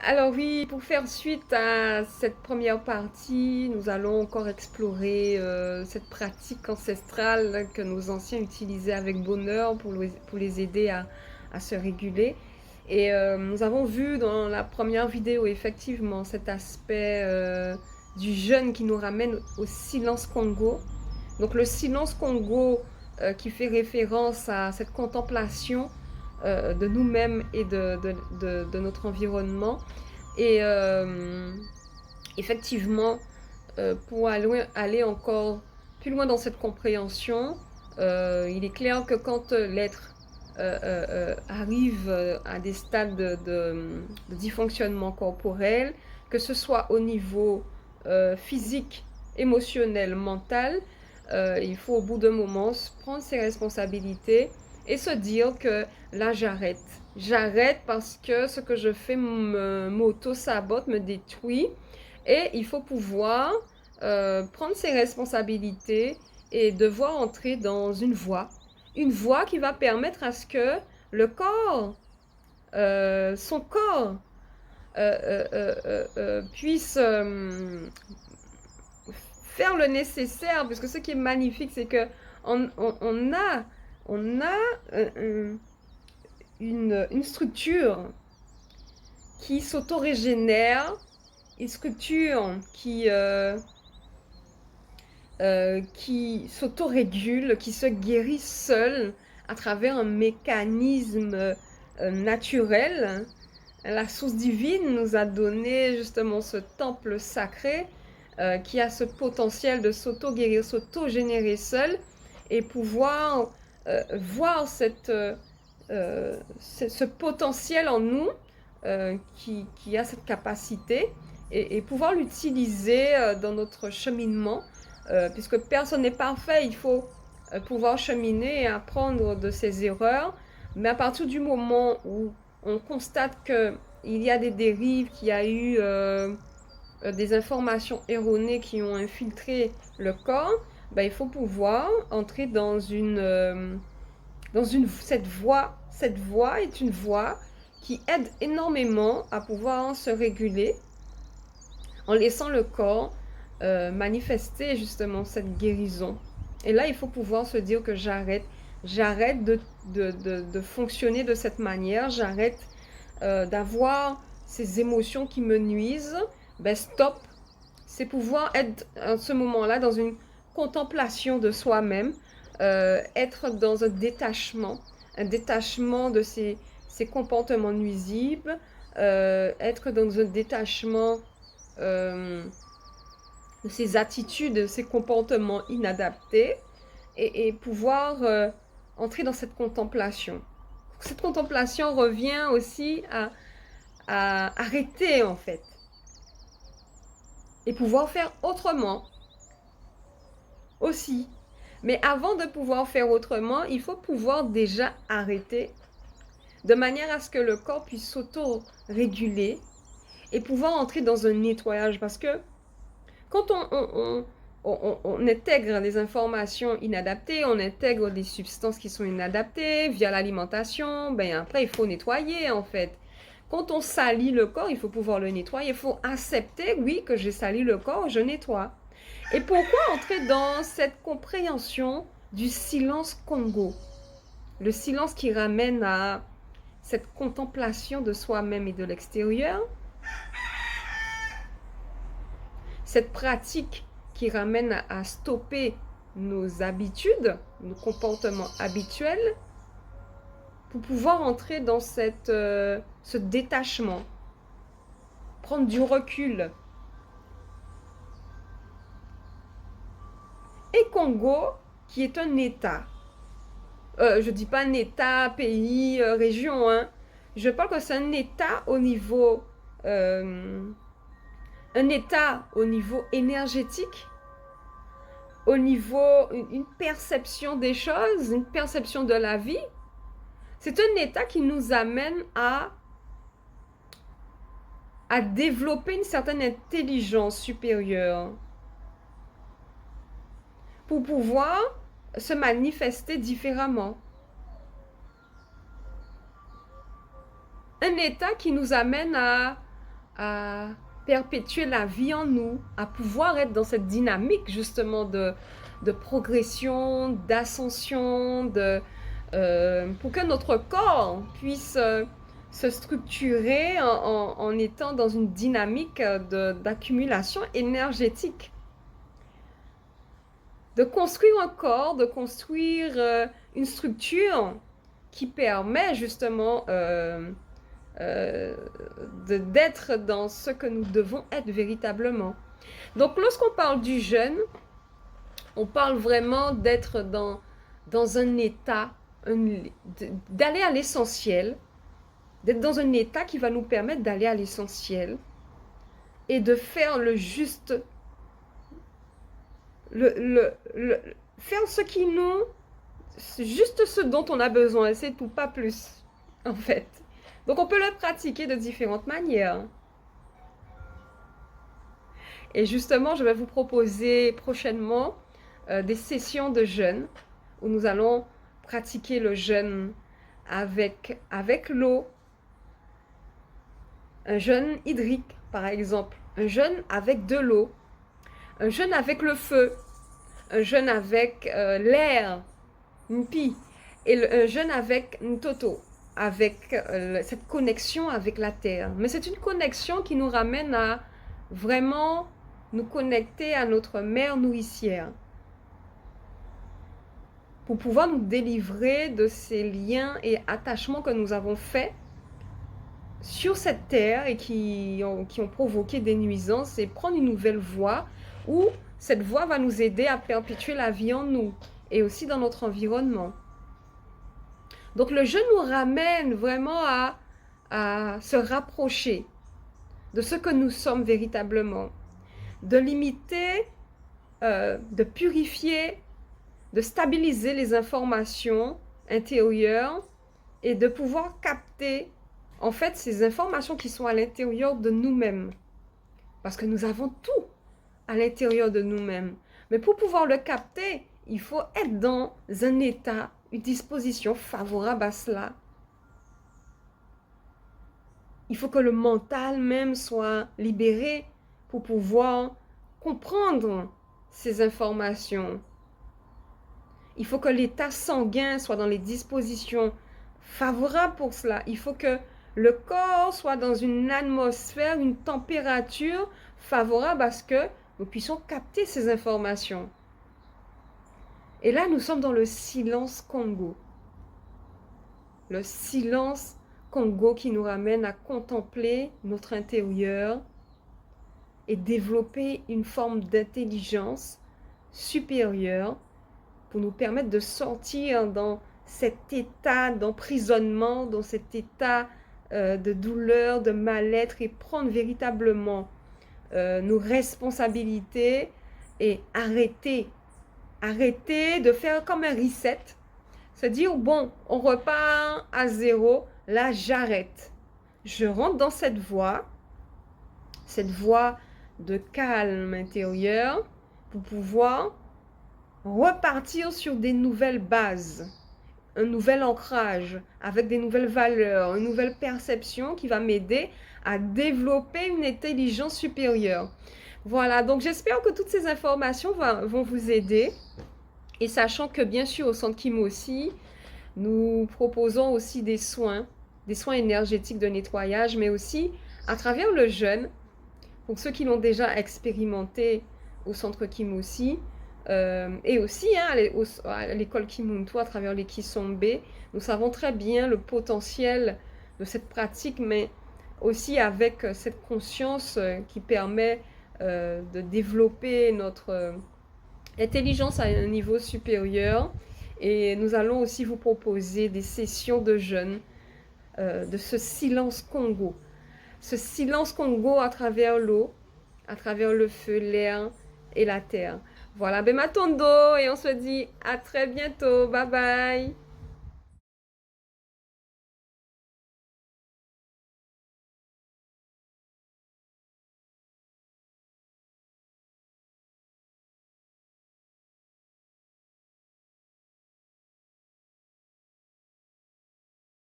Alors oui, pour faire suite à cette première partie, nous allons encore explorer cette pratique ancestrale que nos anciens utilisaient avec bonheur pour les aider à se réguler. Et nous avons vu dans la première vidéo effectivement cet aspect du jeûne qui nous ramène au silence Congo. Donc le silence Congo qui fait référence à cette contemplation de nous-mêmes et de notre environnement. Et effectivement, pour aller encore plus loin dans cette compréhension, il est clair que quand l'être arrive à des stades de dysfonctionnement corporel, que ce soit au niveau physique, émotionnel, mental, il faut au bout d'un moment prendre ses responsabilités et se dire que là j'arrête. J'arrête parce que ce que je fais m'auto-sabote, me détruit. Et il faut pouvoir prendre ses responsabilités et devoir entrer dans une voie. Une voie qui va permettre à ce que le corps, son corps, puisse faire le nécessaire. Parce que ce qui est magnifique, c'est que on a une structure qui s'auto-régénère, une structure qui s'autorégule, qui se guérit seule à travers un mécanisme naturel. La source divine nous a donné justement ce temple sacré qui a ce potentiel de s'auto-guérir, s'auto-générer seul et pouvoir voir ce potentiel en nous qui a cette capacité et pouvoir l'utiliser dans notre cheminement puisque personne n'est parfait, il faut pouvoir cheminer et apprendre de ses erreurs. Mais à partir du moment où on constate qu'il y a des dérives, qu'il y a eu des informations erronées qui ont infiltré le corps, ben, il faut pouvoir entrer cette voie. Cette voie est une voie qui aide énormément à pouvoir se réguler en laissant le corps manifester justement cette guérison. Et là, il faut pouvoir se dire que j'arrête. J'arrête de fonctionner de cette manière. J'arrête d'avoir ces émotions qui me nuisent. Ben stop. C'est pouvoir être à ce moment-là dans une contemplation de soi-même, être dans un détachement de ces comportements nuisibles, être dans un détachement de ces attitudes, de ces comportements inadaptés et pouvoir entrer dans cette contemplation. Cette contemplation revient aussi à arrêter en fait et pouvoir faire autrement aussi. Mais avant de pouvoir faire autrement, il faut pouvoir déjà arrêter de manière à ce que le corps puisse s'auto-réguler et pouvoir entrer dans un nettoyage parce que quand on intègre des informations inadaptées, on intègre des substances qui sont inadaptées via l'alimentation, ben après il faut nettoyer en fait. Quand on salit le corps, il faut pouvoir le nettoyer. Il faut accepter, oui, que j'ai sali le corps, je nettoie. Et pourquoi entrer dans cette compréhension du silence Congo? Le silence qui ramène à cette contemplation de soi-même et de l'extérieur, cette pratique qui ramène à stopper nos habitudes, nos comportements habituels, pour pouvoir entrer dans ce détachement, prendre du recul. Et Congo, qui est un État, je ne dis pas un État, pays, région, hein. Je parle que c'est un État au niveau énergétique, au niveau une perception des choses, une perception de la vie. C'est un état qui nous amène à développer une certaine intelligence supérieure pour pouvoir se manifester différemment. Un état qui nous amène à à perpétuer la vie en nous, à pouvoir être dans cette dynamique justement de progression, d'ascension, pour que notre corps puisse se structurer en étant dans une dynamique d'accumulation énergétique. De construire un corps, de construire une structure qui permet justement d'être dans ce que nous devons être véritablement. Donc lorsqu'on parle du jeûne, on parle vraiment d'être dans un état, d'aller à l'essentiel, d'être dans un état qui va nous permettre d'aller à l'essentiel et de faire le juste, faire ce qui nous, juste ce dont on a besoin, c'est tout, pas plus, en fait. Donc on peut le pratiquer de différentes manières. Et justement, je vais vous proposer prochainement des sessions de jeûne où nous allons pratiquer le jeûne avec l'eau, un jeûne hydrique par exemple, un jeûne avec de l'eau, un jeûne avec le feu, un jeûne avec l'air, Mpi, et un jeûne avec Ntoto, avec cette connexion avec la terre. Mais c'est une connexion qui nous ramène à vraiment nous connecter à notre mère nourricière pour pouvoir nous délivrer de ces liens et attachements que nous avons faits sur cette terre et qui ont provoqué des nuisances, et prendre une nouvelle voie où cette voie va nous aider à perpétuer la vie en nous et aussi dans notre environnement. Donc le jeûne nous ramène vraiment à se rapprocher de ce que nous sommes véritablement, de limiter, de purifier, de stabiliser les informations intérieures et de pouvoir capter en fait ces informations qui sont à l'intérieur de nous-mêmes. Parce que nous avons tout à l'intérieur de nous-mêmes. Mais pour pouvoir le capter, il faut être dans un état, une disposition favorable à cela. Il faut que le mental même soit libéré pour pouvoir comprendre ces informations. Il faut que l'état sanguin soit dans les dispositions favorables pour cela. Il faut que le corps soit dans une atmosphère, une température favorable à ce que nous puissions capter ces informations. Et là, nous sommes dans le silence Congo. Le silence Congo qui nous ramène à contempler notre intérieur et développer une forme d'intelligence supérieure pour nous permettre de sortir dans cet état d'emprisonnement, dans cet état de douleur, de mal-être, et prendre véritablement nos responsabilités et arrêter de faire comme un reset, se dire bon, on repart à zéro, là j'arrête, je rentre dans cette voie de calme intérieur pour pouvoir repartir sur des nouvelles bases, un nouvel ancrage avec des nouvelles valeurs, une nouvelle perception qui va m'aider à développer une intelligence supérieure. Voilà, donc j'espère que toutes ces informations vont vous aider. Et sachant que bien sûr au Centre Kim aussi, nous proposons aussi des soins énergétiques de nettoyage, mais aussi à travers le jeûne, pour ceux qui l'ont déjà expérimenté au Centre Kim aussi, et aussi à l'école Kimuntu à travers les Kisombe, nous savons très bien le potentiel de cette pratique, mais aussi avec cette conscience qui permet de développer notre intelligence à un niveau supérieur. Et nous allons aussi vous proposer des sessions de jeûne, de ce silence Congo. Ce silence Congo à travers l'eau, à travers le feu, l'air et la terre. Voilà, Bematondo, et on se dit à très bientôt. Bye bye.